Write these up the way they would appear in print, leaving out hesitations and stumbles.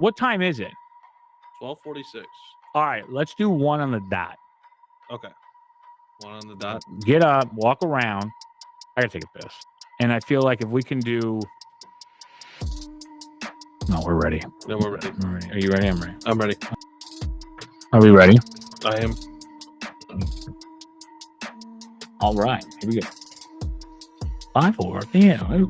What time is it? 12:46. All right, let's do 1 on the dot. Okay. 1 on the dot. Get up, walk around. I gotta take a piss. And I feel like if we can do... No, we're ready. Yeah, we're ready. We're ready. Are you ready? I'm ready. I'm ready. Are we ready? I am. All right, here we go. 5-4. Yeah.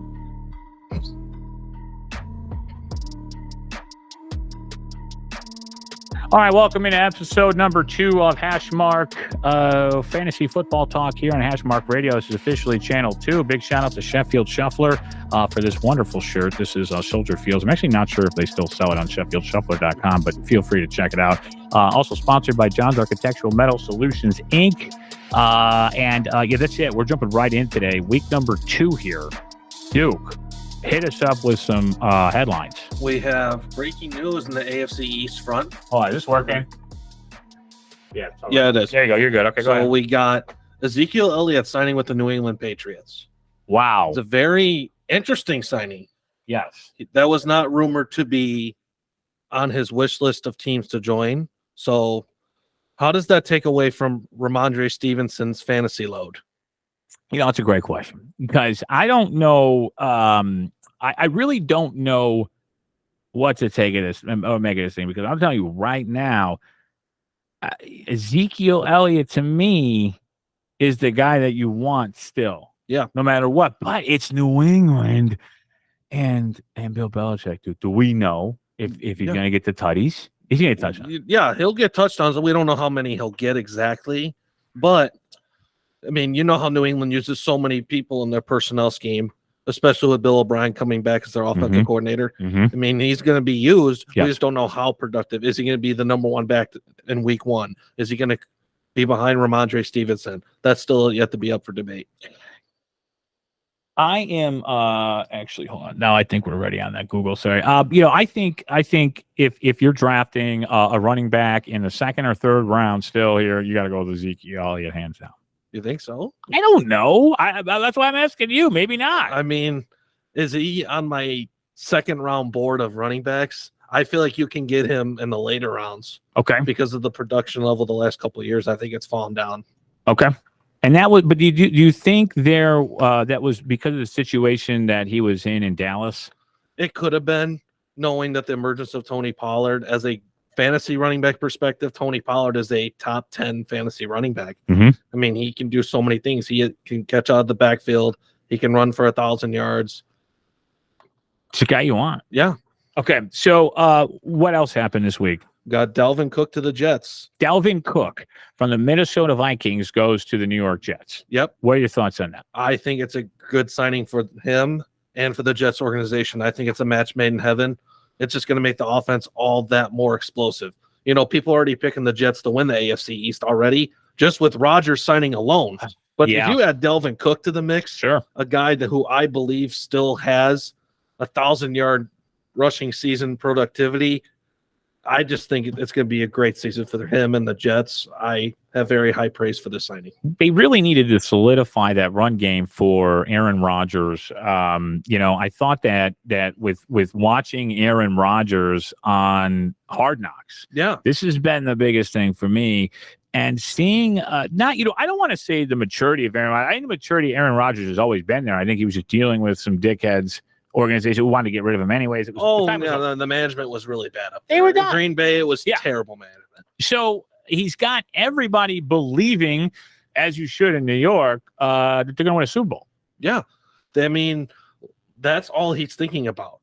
All right, welcome into episode number 2 of Hashmark Fantasy Football Talk here on Hashmark Radio. This is officially Channel 2. Big shout out to Sheffield Shuffler for this wonderful shirt. This is Soldier Fields. I'm actually not sure if they still sell it on SheffieldShuffler.com, but feel free to check it out. Also sponsored by John's Architectural Metal Solutions, Inc. Yeah, that's it. We're jumping right in today. Week number 2 here. Duke, hit us up with some headlines. We have breaking news in the AFC East front. Oh, is this working? Yeah. Yeah, it is. There you go. You're good. Okay, go ahead. So we got Ezekiel Elliot signing with the New England Patriots. Wow. It's a very interesting signing. Yes. That was not rumored to be on his wish list of teams to join. So how does that take away from Ramondre Stevenson's fantasy load? You know, it's a great question because I don't know. I really don't know what to take of this or make of this thing because I'm telling you right now, Ezekiel Elliott to me is the guy that you want still. Yeah. No matter what. But it's New England and Bill Belichick. Do we know if he's going to get the tutties? He's going to get touchdowns. Yeah, he'll get touchdowns. We don't know how many he'll get exactly. But, I mean, you know how New England uses so many people in their personnel scheme, especially with Bill O'Brien coming back as their offensive coordinator. I mean, he's going to be used. Yep. We just don't know how productive. Is he going to be the number 1 back in week 1? Is he going to be behind Ramondre Stevenson? That's still yet to be up for debate. I am actually hold on. Now I think we're ready on that Google. Sorry. I think if you're drafting a running back in the 2nd or 3rd round still here, you got to go with Ezekiel Elliott hands down. You think so? I don't know. That's why I'm asking you. Maybe not. I mean, is he on my 2nd round board of running backs? I feel like you can get him in the later rounds. Okay. Because of the production level the last couple of years, I think it's fallen down. Okay. And that was, but do you think that was because of the situation that he was in Dallas? It could have been, knowing that the emergence of Tony Pollard as a fantasy running back perspective. Tony Pollard is a top 10 fantasy running back. I mean, he can do so many things. He can catch out of the backfield. He can run for 1,000 yards. It's a guy you want. Yeah. Okay. So what else happened this week? Got Dalvin Cook to the Jets. Dalvin Cook from the Minnesota Vikings goes to the New York Jets. Yep. What are your thoughts on that? I think it's a good signing for him and for the Jets organization. I think it's a match made in heaven. It's just going to make the offense all that more explosive. You know, people are already picking the Jets to win the AFC East already, just with Rodgers signing alone. But if you add Dalvin Cook to the mix, sure, a guy who I believe still has 1,000-yard rushing season productivity, I just think it's going to be a great season for him and the Jets. I have very high praise for this signing. They really needed to solidify that run game for Aaron Rodgers. I thought that with watching Aaron Rodgers on Hard Knocks, this has been the biggest thing for me. And seeing, I don't want to say the maturity of Aaron Rodgers. I think the maturity of Aaron Rodgers has always been there. I think he was just dealing with some dickheads. Organization who wanted to get rid of him anyways. The management was really bad up there. They were done. Green Bay, it was terrible management. So he's got everybody believing, as you should in New York, that they're going to win a Super Bowl. Yeah. I mean, that's all he's thinking about.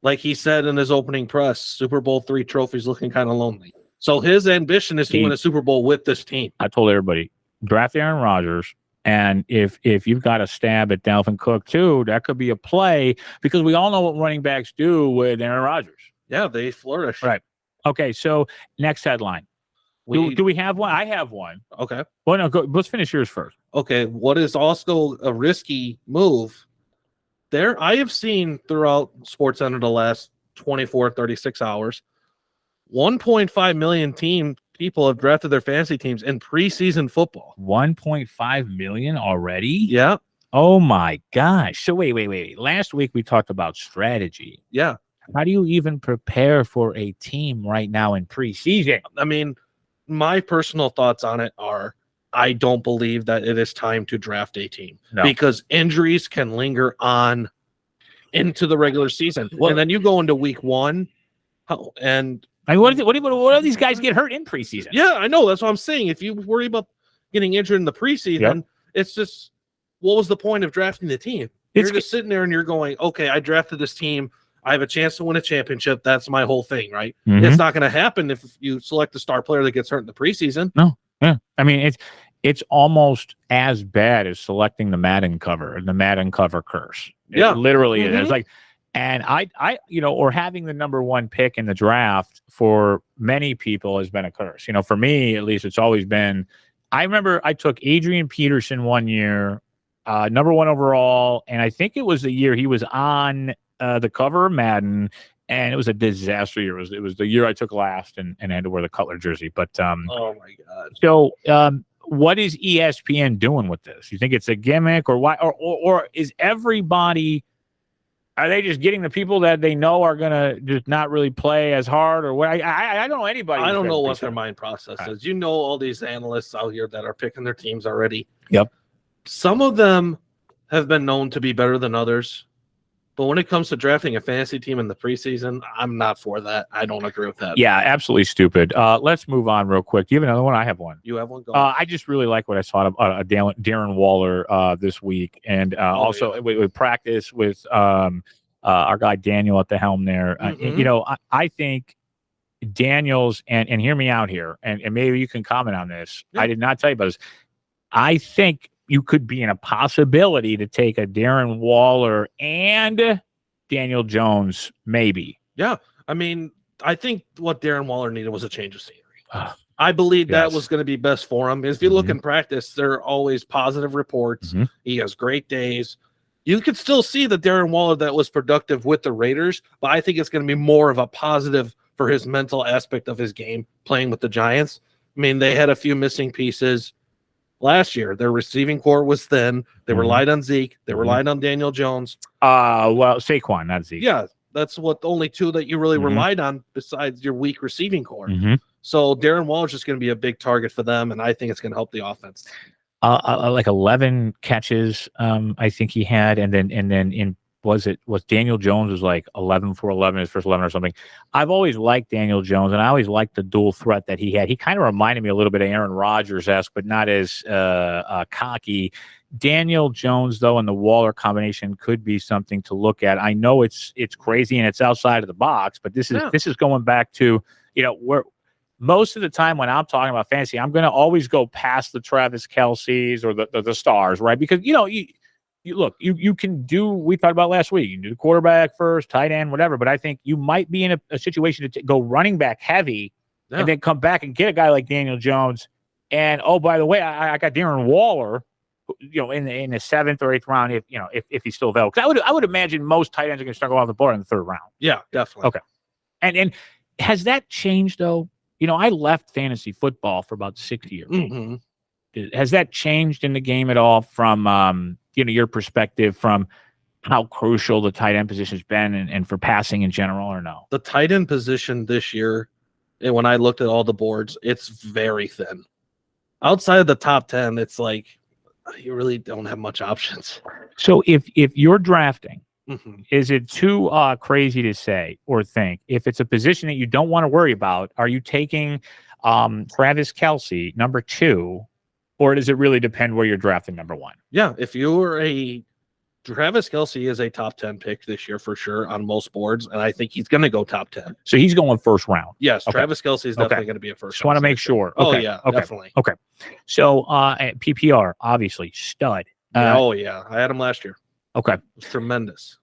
Like he said in his opening press, Super Bowl III trophies looking kind of lonely. So his ambition is to win a Super Bowl with this team. I told everybody, draft Aaron Rodgers. And if you've got a stab at Dalvin Cook too, that could be a play because we all know what running backs do with Aaron Rodgers. Yeah, they flourish. Right. Okay, so next headline. Do we have one? I have one. Okay. Well, no, let's finish yours first. Okay, what is also a risky move there? I have seen throughout SportsCenter the last 24, 36 hours, 1.5 million people have drafted their fantasy teams in preseason football. 1.5 million already? Yeah. Oh my gosh. So wait. Last week we talked about strategy. Yeah. how do you even prepare for a team right now in preseason? I mean, my personal thoughts on it are I don't believe that it is time to draft a team because injuries can linger on into the regular season. Well, and then you go into week 1 and I mean, what do these guys get hurt in preseason? Yeah, I know. That's what I'm saying. If you worry about getting injured in the preseason, it's just, what was the point of drafting the team? You're just sitting there and you're going, okay, I drafted this team. I have a chance to win a championship. That's my whole thing, right? Mm-hmm. It's not going to happen if you select a star player that gets hurt in the preseason. No. Yeah. I mean, it's almost as bad as selecting the Madden cover and the Madden cover curse. It literally is. It's like, and I, or having the number 1 pick in the draft for many people has been a curse. For me, at least, it's always been. I remember I took Adrian Peterson one year, number 1 overall, and I think it was the year he was on the cover of Madden, and it was a disaster year. It was the year I took last and had to wear the Cutler jersey. But oh my god! So what is ESPN doing with this? You think it's a gimmick, or why, or is everybody? Are they just getting the people that they know are going to just not really play as hard, or what? I don't know anybody. I don't know what their mind process is. All these analysts out here that are picking their teams already. Yep. Some of them have been known to be better than others. But when it comes to drafting a fantasy team in the preseason, I'm not for that. I don't agree with that. Yeah, absolutely stupid. Let's move on real quick. Do you have another one? I have one. You have one? Go I just really like what I saw of Darren Waller this week. And also with practice with our guy Daniel at the helm there. I think Daniels, and hear me out here, and maybe you can comment on this. Yeah. I did not tell you about this. I think you could be in a possibility to take a Darren Waller and Daniel Jones, maybe. Yeah. I mean, I think what Darren Waller needed was a change of scenery. I believe that was going to be best for him. If you look in practice, there are always positive reports. He has great days. You could still see the Darren Waller that was productive with the Raiders, but I think it's going to be more of a positive for his mental aspect of his game playing with the Giants. I mean, they had a few missing pieces. Last year, their receiving core was thin. They relied on Zeke. They relied on Daniel Jones. Well, Saquon, not Zeke. Yeah, that's what the only 2 that you really relied on besides your weak receiving core. So Darren Waller is just going to be a big target for them, and I think it's going to help the offense. Like 11 catches, I think he had, and then was Daniel Jones was like 11 for 11, his first 11 or something. I've always liked Daniel Jones, and I always liked the dual threat that he had. He kind of reminded me a little bit of Aaron Rodgers-esque, but not as cocky. Daniel Jones, though, and the Waller combination could be something to look at. I know it's crazy and it's outside of the box, but this is going back to, where most of the time when I'm talking about fantasy, I'm going to always go past the Travis Kelce's or the stars, right? Because, you can do, we talked about last week, you can do the quarterback first, tight end, whatever. But I think you might be in a situation to go running back heavy and then come back and get a guy like Daniel Jones. And, oh, by the way, I got Darren Waller, in the 7th or 8th round, if he's still available. Because I would imagine most tight ends are going to start going off the board in the 3rd round. Yeah, definitely. Okay. And has that changed, though? I left fantasy football for about 6 years. Has that changed in the game at all from, your perspective from how crucial the tight end position has been and for passing in general, or no? The tight end position this year, and when I looked at all the boards, it's very thin. Outside of the top 10, it's like you really don't have much options. So if you're drafting, is it too crazy to say or think, if it's a position that you don't want to worry about, are you taking Travis Kelce, number 2, or does it really depend where you're drafting number 1? Yeah, if you're Travis Kelce is a top 10 pick this year for sure on most boards, and I think he's going to go top 10. So he's going 1st round. Yes, okay. Travis Kelce is definitely going to be a first. Just want to make sure. Okay. Oh yeah, definitely. Okay. So PPR, obviously stud. I had him last year. Okay, it was tremendous.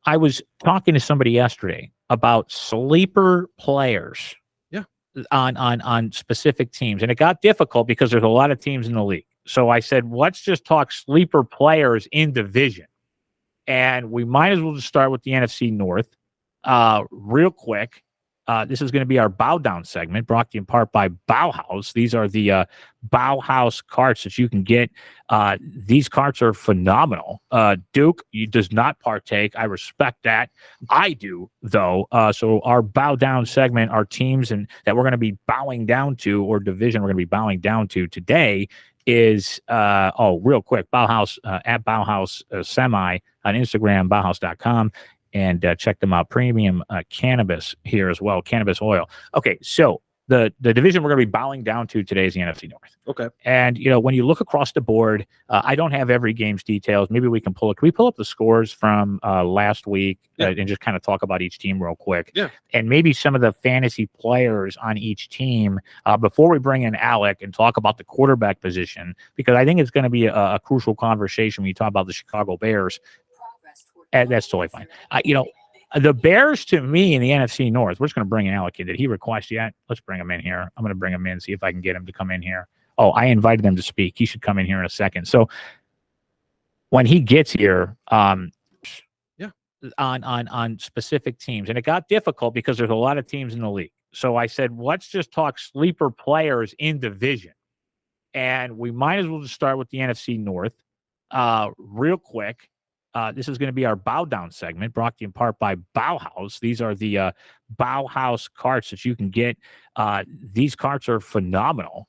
I was talking to somebody yesterday about sleeper players. On specific teams, and it got difficult because there's a lot of teams in the league. So I said, let's just talk sleeper players in division, and we might as well just start with the NFC North real quick. This is going to be our bow down segment, brought to you in part by Bauhaus. These are the Bauhaus carts that you can get. These carts are phenomenal. Duke, does not partake. I respect that. I do, though. So our bow down segment, our teams and that we're going to be bowing down to, or division we're going to be bowing down to today, is real quick, Bauhaus at Bauhaus Semi on Instagram, Bauhaus.com. And check them out. Premium cannabis here as well, cannabis oil. Okay, so the division we're going to be bowing down to today is the NFC North. Okay. And, when you look across the board, I don't have every game's details. Maybe we can pull it. Can we pull up the scores from last week and just kind of talk about each team real quick? Yeah. And maybe some of the fantasy players on each team before we bring in Alec and talk about the quarterback position, because I think it's going to be a crucial conversation when you talk about the Chicago Bears. And that's totally fine. The Bears, to me, in the NFC North, we're just going to bring in Alec in. Did he request yet? Let's bring him in here. I'm going to bring him in, see if I can get him to come in here. Oh, I invited him to speak. He should come in here in a second. So when he gets here, on specific teams, and it got difficult because there's a lot of teams in the league. So I said, let's just talk sleeper players in division. And we might as well just start with the NFC North real quick. This is going to be our bow down segment, brought to you in part by Bauhaus. These are the Bauhaus carts that you can get. These carts are phenomenal.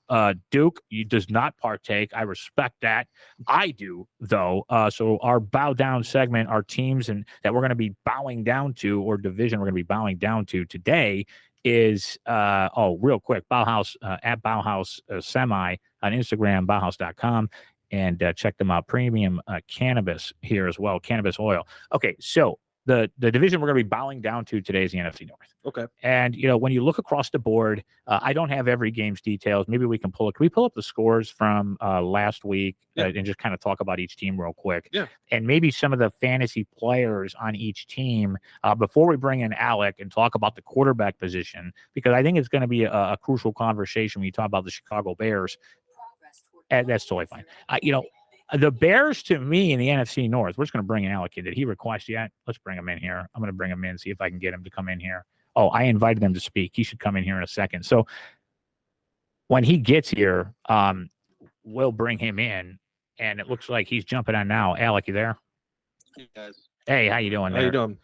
Duke, does not partake. I respect that. I do, though. So our bow down segment, our teams and that we're going to be bowing down to, or division we're going to be bowing down to today, is real quick, Bauhaus at Bauhaus Semi on Instagram, Bauhaus.com. And check them out. Premium cannabis here as well, cannabis oil. Okay, so the division we're going to be bowing down to today is the NFC North. Okay. And, when you look across the board, I don't have every game's details. Maybe we can pull it. Can we pull up the scores from last week and just kind of talk about each team real quick? Yeah. And maybe some of the fantasy players on each team before we bring in Alec and talk about the quarterback position, because I think it's going to be a crucial conversation when you talk about the Chicago Bears. And that's totally fine. The Bears, to me, in the NFC North, we're just going to bring in Alec in. Did he request yet? Let's bring him in here. I'm going to bring him in, see if I can get him to come in here. Oh, I invited him to speak. He should come in here in a second. So when he gets here, we'll bring him in, and it looks like he's jumping on now. Alec, you there? Hey, guys. Hey, how you doing there? How you doing?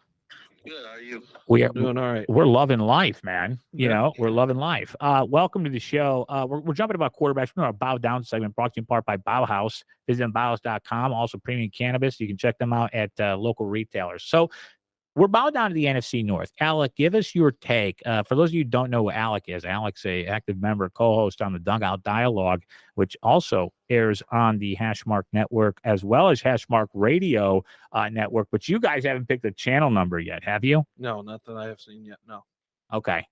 Good. How are you? We are Doing all right. We're loving life, man. We're loving life. Welcome to the show. We're jumping about quarterbacks. We're going to bow down segment, brought to you in part by Bauhaus. Visit them, Bauhaus.com. Also, premium cannabis. You can check them out at local retailers. So we're bowing down to the NFC North. Alec, give us your take. For those of you who don't know who Alec is, Alec's an active member, co-host on the Dugout Dialogue, which also airs on the Hashmark Network as well as Hashmark Radio Network. But you guys haven't picked the channel number yet, have you? No, not that I have seen yet. No. Okay.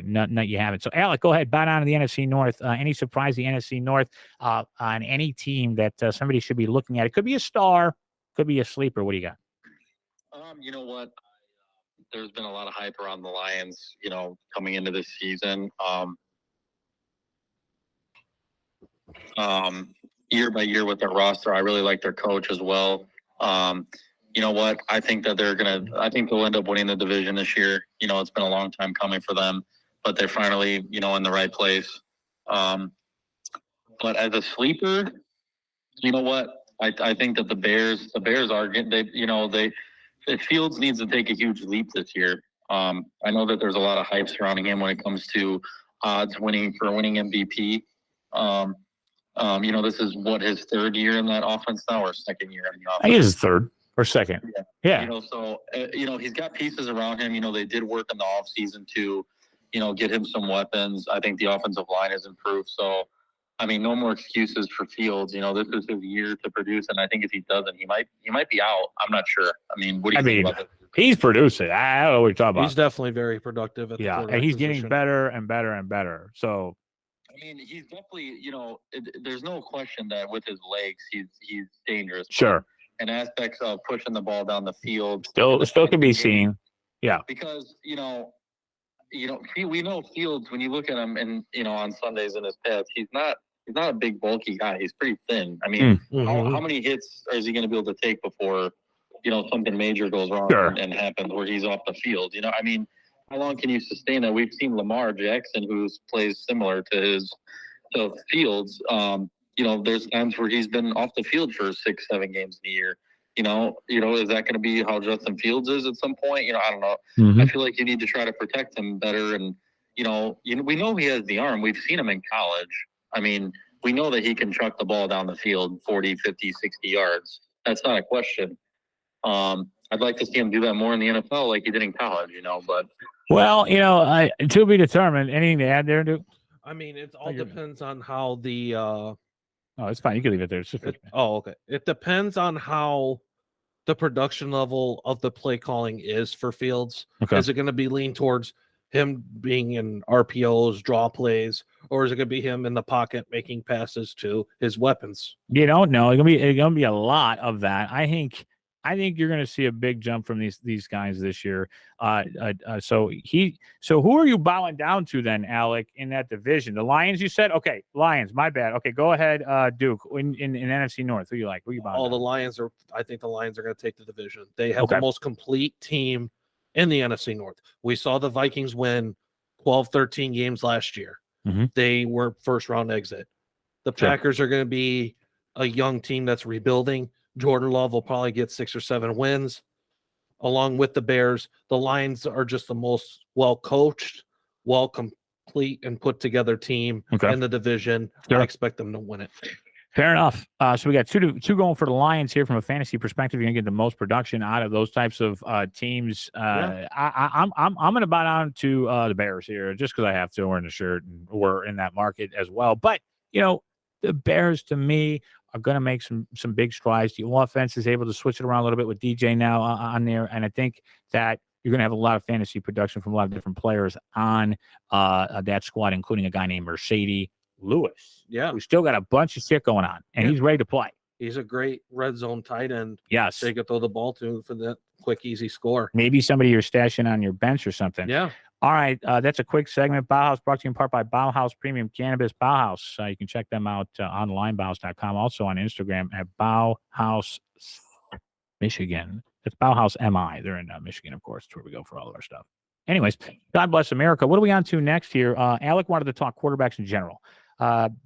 No, you haven't. So, Alec, go ahead. Bow down to the NFC North. Any surprise the NFC North on any team that somebody should be looking at? It could be a star, could be a sleeper. What do you got? You know what? There's been a lot of hype around the Lions, coming into this season. Year by year with their roster, I really like their coach as well. You know what? I think that they'll end up winning the division this year. It's been a long time coming for them, but they're finally, in the right place. But as a sleeper, you know what? I think that the Bears are getting, Fields needs to take a huge leap this year. I know that there's a lot of hype surrounding him when it comes to odds winning MVP. This is his third year in that offense now, or second year in the offense. I think it's his third or second. Yeah. He's got pieces around him. They did work in the offseason to, get him some weapons. I think the offensive line has improved. So, no more excuses for Fields. This is his year to produce, and I think if he doesn't, he might be out. I'm not sure. What do you think about this? He's producing. I don't know what you're talking about. He's definitely very productive at the quarterback and he's position. getting better and better and better. So, he's definitely, there's no question that with his legs, he's dangerous. Sure. And aspects of pushing the ball down the field still can be seen. Yeah. Because we know Fields, when you look at him and on Sundays in his pads, he's not a big bulky guy. He's pretty thin. How many hits is he going to be able to take before something major goes wrong and happens where he's off the field? how long can you sustain that? We've seen Lamar Jackson, who plays similar to Fields. There's times where he's been off the field for 6-7 games in a year. Is that going to be how Justin Fields is at some point? I don't know. Mm-hmm. I feel like you need to try to protect him better. And, we know he has the arm. We've seen him in college. I mean, we know that he can chuck the ball down the field 40, 50, 60 yards. That's not a question. I'd like to see him do that more in the NFL like he did in college, but. Well, to be determined. Anything to add there, Duke? I mean, it all depends on how the. Oh, it's fine. You can leave it there. It's just okay. It depends on how the production level of the play calling is for Fields. Okay. Is it going to be lean towards him being in RPOs, draw plays, or is it going to be him in the pocket making passes to his weapons? You don't know. It's gonna be a lot of that. I think you're going to see a big jump from these guys this year. So who are you bowing down to then, Alec, in that division? The Lions, you said? Okay, Lions. My bad. Okay, go ahead, Duke. In NFC North, who you like? Who you bowing? The Lions are. I think the Lions are going to take the division. They have the most complete team in the NFC North. We saw the Vikings win 12-13 games last year. Mm-hmm. They were first round exit. The Packers are going to be a young team that's rebuilding. Jordan Love will probably get 6 or 7 wins along with the Bears. The Lions are just the most well-coached, complete and put together team in the division. Sure. I expect them to win it. Fair enough. So we got two going for the Lions here from a fantasy perspective. You're gonna get the most production out of those types of teams. I'm gonna bow down to the Bears here just because I have to. We're in the shirt and we're in that market as well. But the Bears to me are going to make some big strides. The offense is able to switch it around a little bit with DJ now on there, and I think that you're going to have a lot of fantasy production from a lot of different players on that squad, including a guy named Mercedes Lewis. Yeah, we still got a bunch of shit going on, and he's ready to play. He's a great red zone tight end. Yes, they could throw the ball to for that quick, easy score. Maybe somebody you're stashing on your bench or something. Yeah. All right, that's a quick segment. Bauhaus brought to you in part by Bauhaus Premium Cannabis. Bauhaus, you can check them out online, Bauhaus.com. Also on Instagram at Bauhaus Michigan. It's Bauhaus MI. They're in Michigan, of course. That's where we go for all of our stuff. Anyways, God bless America. What are we on to next here? Alec wanted to talk quarterbacks in general.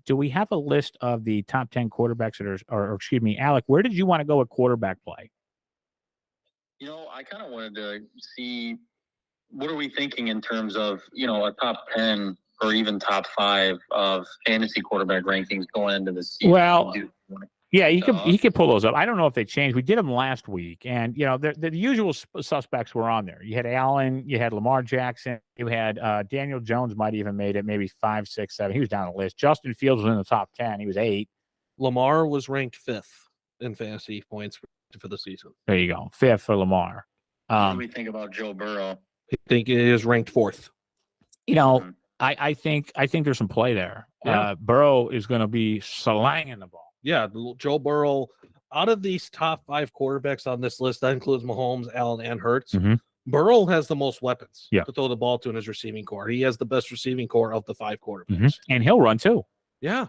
Do we have a list of the top 10 quarterbacks that or excuse me, Alec, where did you want to go with quarterback play? I kind of wanted to see what are we thinking in terms of, a top 10 or even top 5 of fantasy quarterback rankings going into the season? Well, yeah, you could pull those up. I don't know if they changed. We did them last week, and the usual suspects were on there. You had Allen, you had Lamar Jackson, you had Daniel Jones might even made it, maybe 5, 6, 7. He was down the list. Justin Fields was in the top 10. He was 8. Lamar was ranked 5th in fantasy points for the season. There you go, 5th for Lamar. What do we think about Joe Burrow? I think it is ranked 4th. I think there's some play there. Yeah. Burrow is going to be slanging the ball. Yeah, Joe Burrow, out of these top 5 quarterbacks on this list, that includes Mahomes, Allen, and Hurts. Mm-hmm. Burrow has the most weapons to throw the ball to in his receiving core. He has the best receiving core of the 5 quarterbacks. Mm-hmm. And he'll run too. Yeah.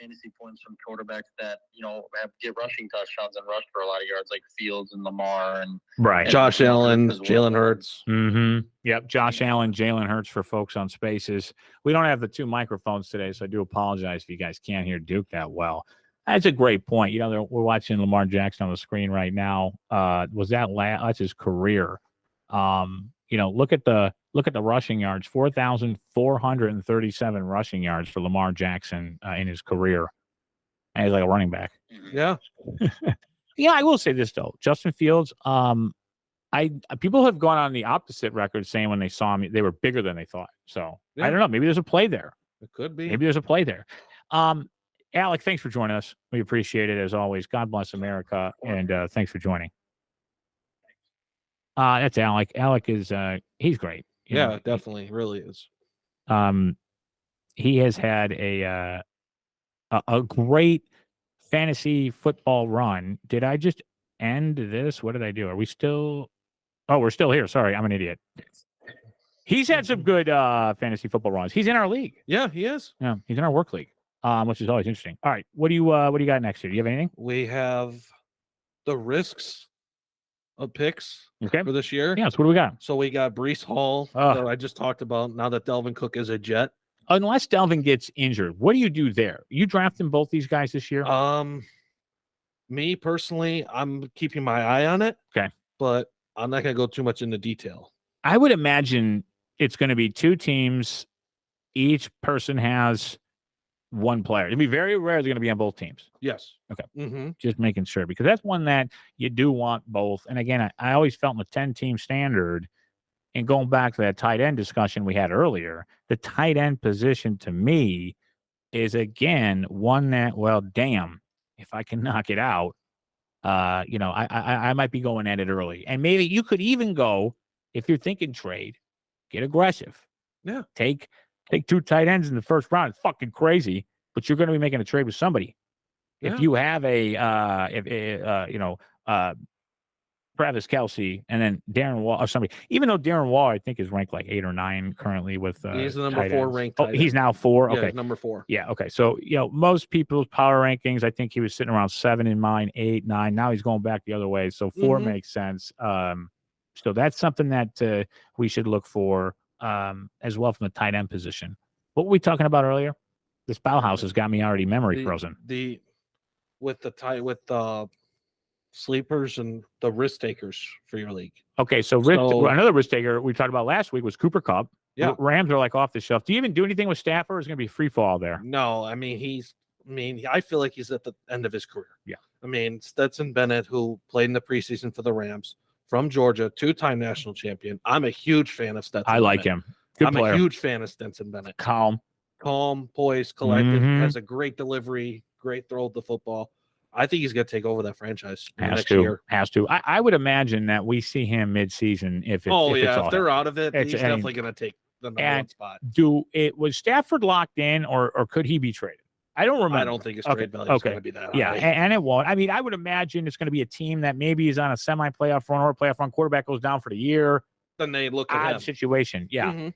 Fantasy points from quarterbacks that get rushing touchdowns and rush for a lot of yards, like Fields and Lamar and Josh Allen, Jalen Hurts. Mm-hmm. Yep, Josh Allen, Jalen Hurts for folks on Spaces. We don't have the 2 microphones today, so I do apologize if you guys can't hear Duke that well. That's a great point. We're watching Lamar Jackson on the screen right now. Was that that's his career? Look at the rushing yards, 4,437 rushing yards for Lamar Jackson in his career. And he's like a running back. Yeah. I will say this though. Justin Fields, people have gone on the opposite record saying when they saw him, they were bigger than they thought. So I don't know. Maybe there's a play there. It could be. Maybe there's a play there. Alec, thanks for joining us. We appreciate it as always. God bless America. And thanks for joining. That's Alec. Alec is he's great. Definitely, really is. He has had a great fantasy football run. Did I just end this? What did I do? Are we still? Oh, we're still here. Sorry, I'm an idiot. He's had some good fantasy football runs. He's in our league. Yeah, he is. Yeah, he's in our work league, which is always interesting. All right, what do you got next here? Do you have anything? We have the risks picks Okay. for this year. Yeah. So what do we got? So we got Breece Hall that I just talked about. Now that Dalvin Cook is a Jet. Unless Dalvin gets injured, what do you do there? You drafting both these guys this year? Me personally, I'm keeping my eye on it. Okay. But I'm not going to go too much into detail. I would imagine it's going to be two teams. Each person has one player. It'd be very rare they're going to be on both teams. Yes. Okay. Mm-hmm. Just making sure, because that's one that you do want both. And again, I always felt in the 10-team standard, and going back to that tight end discussion we had earlier, the tight end position to me is, again, one that, well, damn, if I can knock it out, I might be going at it early. And maybe you could even go, if you're thinking trade, get aggressive. Yeah. Take two tight ends in the first round. It's fucking crazy, but you're going to be making a trade with somebody. Yeah. If you have Travis Kelce and then Darren Waller or somebody, even though Darren Waller, I think, is ranked like 8 or 9 currently with he's the number 4 ranked. He's now 4. Yeah, okay. he's number 4. Yeah. Okay. So, most people's power rankings, I think he was sitting around 7 in mine, 8, 9. Now he's going back the other way. So 4 makes sense. So that's something that we should look for as well from the tight end position. What were we talking about earlier? This Bauhaus has got me already memory frozen. With the sleepers and the risk takers for your league. Okay, so another risk taker we talked about last week was Cooper Kupp. Yeah. Rams are like off the shelf. Do you even do anything with Stafford, or is it going to be free fall there? No, I feel like he's at the end of his career. Yeah. I mean, Stetson Bennett, who played in the preseason for the Rams from Georgia, 2-time national champion. I'm a huge fan of Stetson I like Bennett. him. Good player. A huge fan of Stetson Bennett. Calm, poised, collected, has a great delivery, great throw of the football. I think he's going to take over that franchise next year. Has to. I would imagine that we see him mid-season if they're out of it, he's definitely going to take the number 1 spot. Was Stafford locked in, or could he be traded? I don't remember. I don't think his trade value is going to be that high. Yeah, and it won't. I mean, I would imagine it's going to be a team that maybe is on a semi-playoff run or a playoff run. Quarterback goes down for the year. Then they look at him. Situation. Yeah.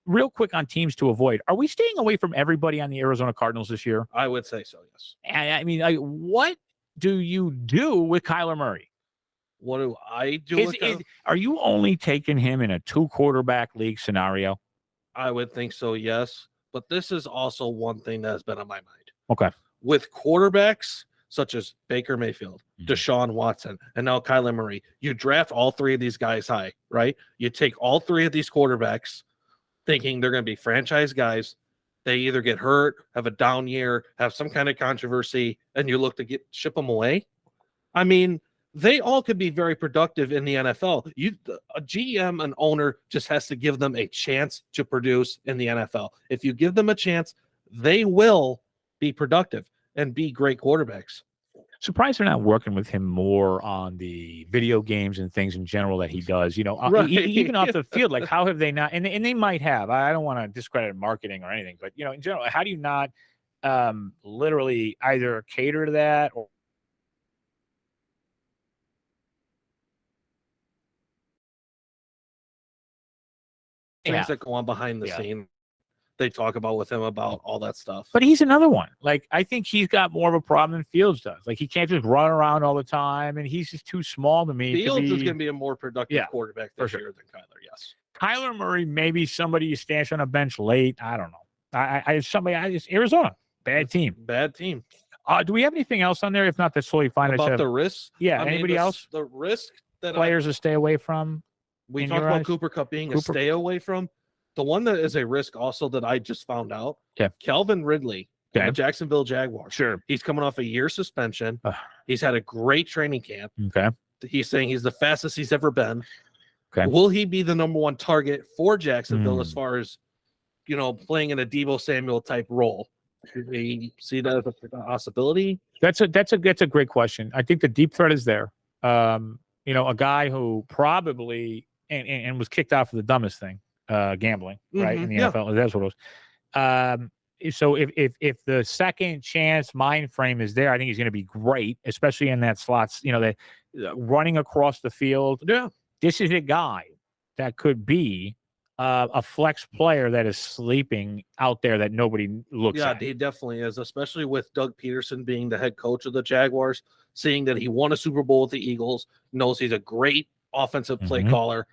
Real quick on teams to avoid. Are we staying away from everybody on the Arizona Cardinals this year? I would say so, yes. And I mean, what do you do with Kyler Murray? What do I do? Are you only taking him in a 2-quarterback league scenario? I would think so, yes. But this is also one thing that has been on my mind. Okay. With quarterbacks such as Baker Mayfield, Deshaun Watson, and now Kyler Murray, you draft all 3 of these guys high, right? You take all 3 of these quarterbacks thinking they're going to be franchise guys. They either get hurt, have a down year, have some kind of controversy, and you look to ship them away. I mean, they all could be very productive in the NFL. A GM, an owner, just has to give them a chance to produce in the NFL. If you give them a chance, they will be productive and be great quarterbacks. Surprised they're not working with him more on the video games and things in general that he does. Right. Even off the field. Like, how have they not? And they might have. I don't want to discredit marketing or anything, but in general, how do you not literally either cater to that or? Things that go on behind the scene. They talk about with him about all that stuff. But he's another one. Like, I think he's got more of a problem than Fields does. Like, he can't just run around all the time, and he's just too small to me. Fields is going to be a more productive quarterback this year than Kyler, yes. Kyler Murray, maybe somebody you stash on a bench late. I don't know. Arizona, bad team. Bad team. Do we have anything else on there? If not, that's totally fine. About the risk? Yeah, anybody else? The risk that players to stay away from? We talked about Cooper Kupp being a stay away from. The one that is a risk also that I just found out, Calvin Ridley, the Jacksonville Jaguars. Sure. He's coming off a year suspension. He's had a great training camp. Okay. He's saying he's the fastest he's ever been. Okay. Will he be the number 1 target for Jacksonville as far as, playing in a Deebo Samuel type role? Do they see that as a possibility? That's a great question. I think the deep threat is there. A guy who probably and was kicked out for the dumbest thing. Gambling, right? In the NFL, that's what it was. So if the second chance mind frame is there, I think he's going to be great, especially in that slots. That running across the field. Yeah, this is a guy that could be a flex player that is sleeping out there that nobody looks Yeah, at. he definitely is, especially with Doug Peterson being the head coach of the Jaguars, seeing that he won a Super Bowl with the Eagles, knows he's a great offensive play caller.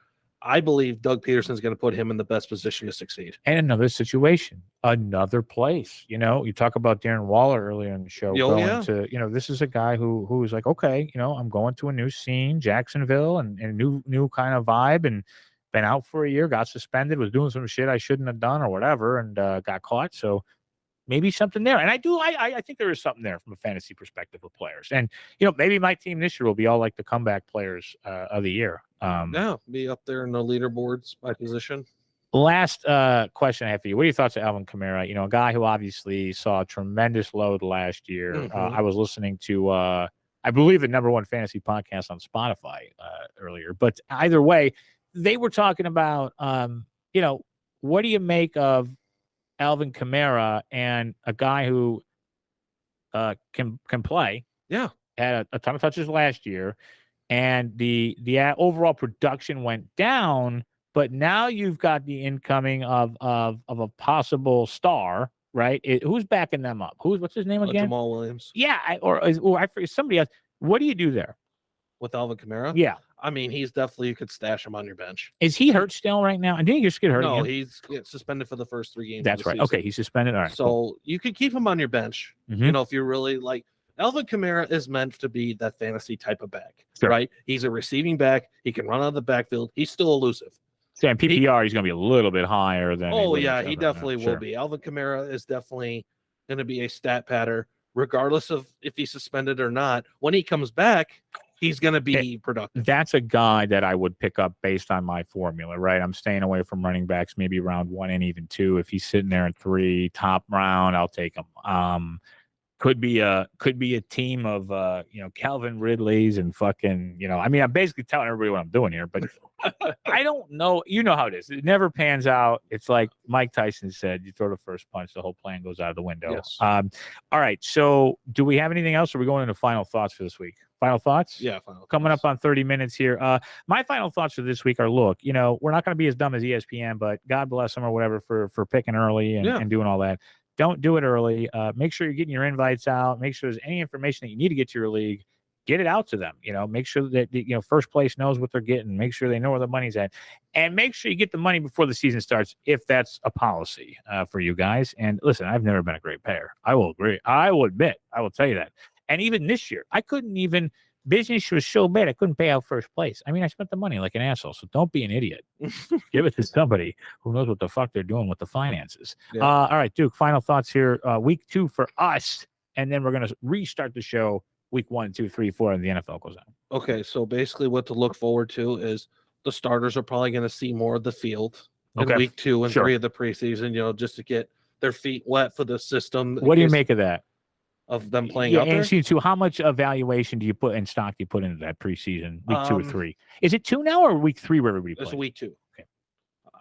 I believe Doug Peterson's going to put him in the best position to succeed. And another situation, another place. You know, you talk about Darren Waller earlier in the show. This is a guy who was like, okay, I'm going to a new scene, Jacksonville, and new kind of vibe, and been out for a year, got suspended, was doing some shit I shouldn't have done or whatever, and got caught. So maybe something there. And I think there is something there from a fantasy perspective with players. And, maybe my team this year will be all like the comeback players of the year. Be up there in the leaderboards by position. Last question I have for you. What are your thoughts on Alvin Kamara? A guy who obviously saw a tremendous load last year. I was listening to, I believe, the #1 fantasy podcast on Spotify earlier. But either way, they were talking about, what do you make of Alvin Kamara and a guy who can play? Yeah. Had a ton of touches last year, and the overall production went down. But now you've got the incoming of a possible star, right? Who's backing them up? What's his name again? Jamal Williams. Yeah, I forget somebody else. What do you do there with Alvin Kamara? Yeah, I mean, he's definitely, you could stash him on your bench. Is he hurt still right now? I didn't just get hurt. No, again? he's suspended for the first 3 games. That's right. Season. Okay, he's suspended. All right. So you could keep him on your bench. If you're really like, Alvin Kamara is meant to be that fantasy type of back, right? He's a receiving back. He can run out of the backfield. He's still elusive. So in PPR, he's going to be a little bit higher than. Oh yeah, he definitely will be. Alvin Kamara is definitely going to be a stat patter, regardless of if he's suspended or not. When he comes back, he's going to be productive. That's a guy that I would pick up based on my formula, right? I'm staying away from running backs, maybe round 1 and even 2. If he's sitting there in 3, top round, I'll take him. Could be a team of Calvin Ridley's and fucking I'm basically telling everybody what I'm doing here, but I don't know. You know how it is. It never pans out. It's like Mike Tyson said, you throw the first punch, the whole plan goes out of the window. Yes. All right. So do we have anything else, or are we going into final thoughts for this week? Final thoughts? Yeah, final Coming up on 30 minutes here. My final thoughts for this week are, look, we're not going to be as dumb as ESPN, but God bless them or whatever for picking early and doing all that. Don't do it early. Make sure you're getting your invites out. Make sure there's any information that you need to get to your league. Get it out to them. Make sure that first place knows what they're getting. Make sure they know where the money's at, and make sure you get the money before the season starts if that's a policy for you guys. And listen, I've never been a great payer. I will agree. I will admit. I will tell you that. And even this year, I couldn't even. Business was so bad, I couldn't pay out first place. I mean, I spent the money like an asshole. So don't be an idiot. Give it to somebody who knows what the fuck they're doing with the finances. Yeah. All right, Duke, final thoughts here. Week 2 for us. And then we're going to restart the show week 1, 2, 3, 4, and the NFL goes on. Okay, so basically what to look forward to is the starters are probably going to see more of the field in week 2 and 3 of the preseason, just to get their feet wet for the system. What do you make of that? Of them playing out there? And too, how much evaluation do you put in stock? Do you put into that preseason week 2 or 3? Is it 2 now or week 3 where everybody plays? It's week 2. Okay.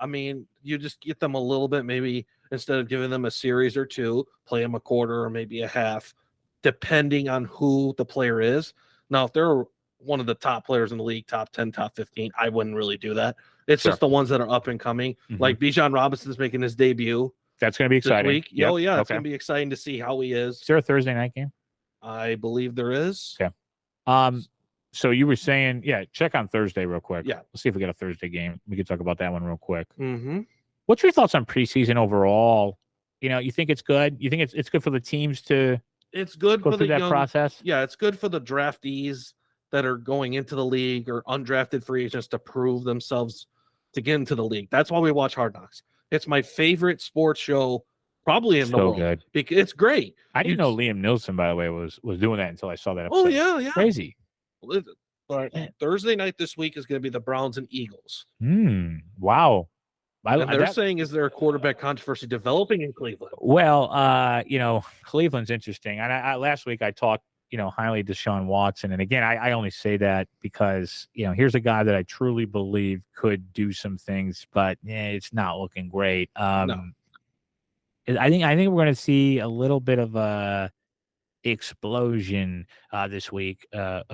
I mean, you just get them a little bit, maybe instead of giving them a series or 2, play them a quarter or maybe a half, depending on who the player is. Now, if they're one of the top players in the league, top 10, top 15, I wouldn't really do that. It's just the ones that are up and coming. Like Bijan Robinson's making his debut. That's going to be exciting. This week. Yep. Oh, yeah. It's going to be exciting to see how he is. Is there a Thursday night game? I believe there is. Okay. So you were saying, check on Thursday real quick. Yeah. Let's see if we got a Thursday game. We could talk about that one real quick. Mm-hmm. What's your thoughts on preseason overall? You think it's good? You think it's good for the teams to it's good go for through the that process? Yeah, it's good for the draftees that are going into the league or undrafted free agents to prove themselves to get into the league. That's why we watch Hard Knocks. It's my favorite sports show probably in the world. Good. Because it's great. I didn't know Liam Nielsen, by the way, was doing that until I saw that Oh, episode. yeah. Crazy. But Thursday night this week is going to be the Browns and Eagles. Wow. And they're saying, is there a quarterback controversy developing in Cleveland? Well, Cleveland's interesting. And I last week I talked, highly of Deshaun Watson. And again, I only say that because, here's a guy that I truly believe could do some things, but it's not looking great. No. I think we're going to see a little bit of a explosion this week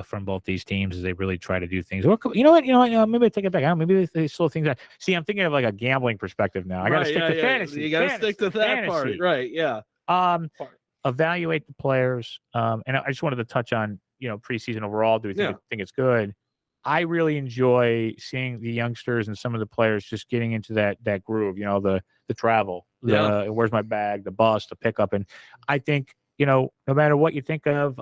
from both these teams as they really try to do things. Or you know what? Maybe I take it back. I don't know, maybe they slow things down. See, I'm thinking of like a gambling perspective now. I got to stick to fantasy. You got to stick to that part, right? Yeah. Evaluate the players. And I just wanted to touch on preseason overall. Do we think it's good? I really enjoy seeing the youngsters and some of the players just getting into that groove. The travel. Where's my bag? The bus, the pickup, and I think. No matter what you think of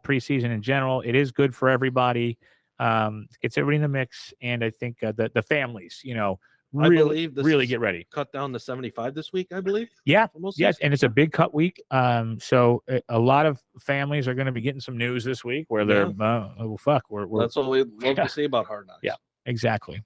preseason in general, it is good for everybody. Gets everybody in the mix, and I think the families, really get ready. Cut down to 75 this week, I believe. Yeah, yes, and it's a big cut week. So a lot of families are going to be getting some news this week where they're, we're that's what we love to see about Hard Knocks. Yeah, exactly.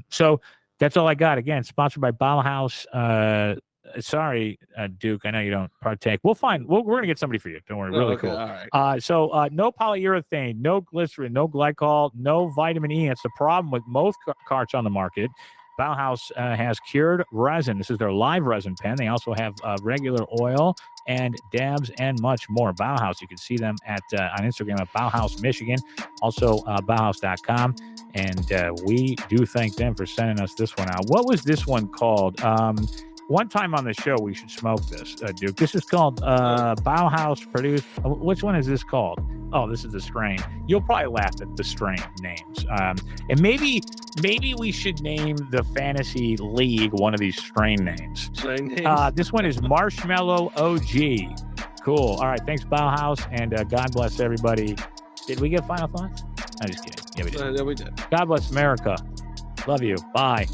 So that's all I got. Again, sponsored by Bauhaus. Sorry, Duke. I know you don't partake. We're going to get somebody for you. Don't worry. Really cool. All right. So no polyurethane, no glycerin, no glycol, no vitamin E. It's the problem with most carts on the market. Bauhaus has cured resin. This is their live resin pen. They also have regular oil and dabs and much more. Bauhaus. You can see them on Instagram at Bauhaus Michigan. Also Bauhaus.com. And we do thank them for sending us this one out. What was this one called? One time on the show, we should smoke this, Duke. This is called Bauhaus produced. Which one is this called? Oh, this is the strain. You'll probably laugh at the strain names. And maybe we should name the fantasy league one of these strain names. This one is Marshmallow OG. Cool. All right. Thanks, Bauhaus. And God bless everybody. Did we get final thoughts? I'm just kidding. Yeah, we did. Yeah, we did. God bless America. Love you. Bye.